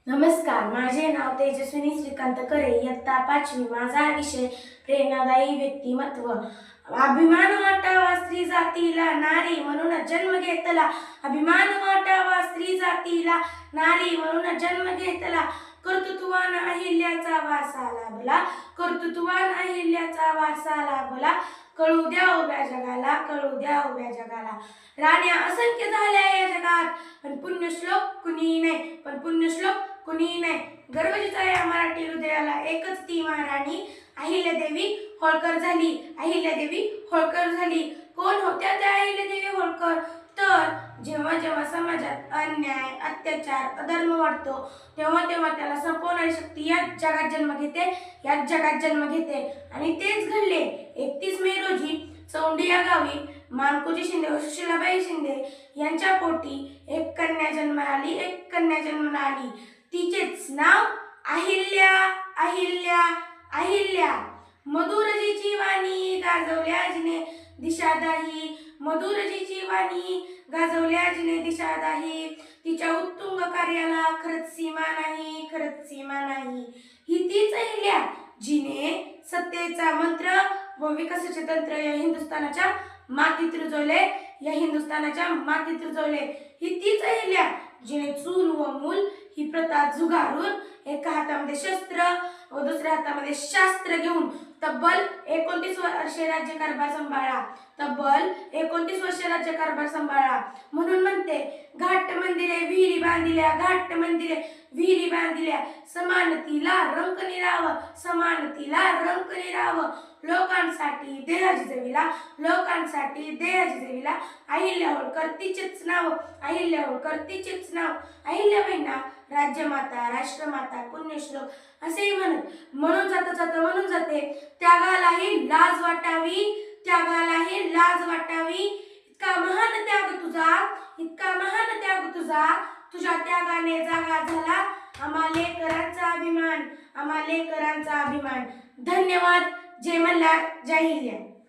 नमस्कार, माझे नाव तेजस्विनी श्रीकांत करे, इयत्ता 5वी. माझा विषय प्रेरणादायी व्यक्तिमत्व. अभिमान वाटावा स्त्री जातीला, नारी म्हणून जन्म घेतला. अभिमान वाटावा स्त्री जातीला, नारी म्हणून जन्म घेतला. कर्तृत्वान अहिल्याचा वारसा लाभला, कर्तृत्वान अहिल्याचा वारसा लाभला. कळू द्या उभ्या जगाला, कळू द्या उभ्या जगाला. राण्या असंख्य झाल्या या जगात, पण पुण्यश्लोक कुणी नाही, पण पुण्यश्लोक कुणी नाही. गर्व जिचा या मराठी हृदयाला, एकच ती महाराणी अहिल्यादेवी होळकर झाली. अहिल्यादेवी होळकर झाली. कोण होत्या त्या अहिल्यादेवी होळकर? तर जेव्हा जेव्हा समाजात अन्याय, अत्याचार, अधर्म वाढतो, तेव्हा तेव्हा त्याला संपवणारी शक्ती याच जगात जन्म घेते, याच जगात जन्म घेते. आणि तेच घडले. 31 मे रोजी चौंडी या गावी मानकोजी शिंदे व सुशीलाबाई शिंदे यांच्या पोटी एक कन्या जन्माला आली, एक कन्या जन्माला आली. तिचेच नाव अहिल्या. अहिल्या, अहिल्या. मधुरजीची वाणी गाजवल्या जिने दिशादाही, मधुरजीची वाणी गाजवल्या जिने दिशादाही. तिच्या उत्तुंग कार्याला खरंच सीमा नाही, खरंच सीमा नाही. ही तीच अहिल्या जिने सत्तेचा मंत्र व विकासाचे तंत्र या हिंदुस्थानाच्या मातीत रुजवले, या हिंदुस्थानाच्या मातीत रुजवले. ही तीच अहिल्या जिने चूल व मूल ही प्रथा झुगारून एका हातामध्ये शस्त्र व दुसऱ्या हातामध्ये शास्त्र घेऊन तब्बल 29 वर्षे राज्यकारभार सांभाळला. तब्बल 29 वर्षे राज्यकारभार सांभाळला. म्हणून म्हणते, घाट मंदिरे विहिरी बांधिल्या, घाट मंदिरे विहिरी बांधिल्या. समानतेला रंक निराव, समानतेला रंक निराव. लोकांसाठी देह जिजविला, लोकांसाठी देह जिजविला. अहिल्या होळकर तिचेच नाव, अहिल्या होळकर तिचेच नाव. अहिल्याबाईंना राज्यमाता, राष्ट्रमाता, पुण्यश्लोक असेही म्हणून म्हणून जाते, त्यागालाही लाज वाटावी, त्यागालाही लाज वाटावी. इतका महान त्याग तुझा, इतका महान त्याग तुझा, तुझ्या त्यागाने जागा झाला आम्हा लेकरांचा अभिमान, आम्हा लेकरांचा अभिमान. धन्यवाद. जय मल्हार, जय हिंद.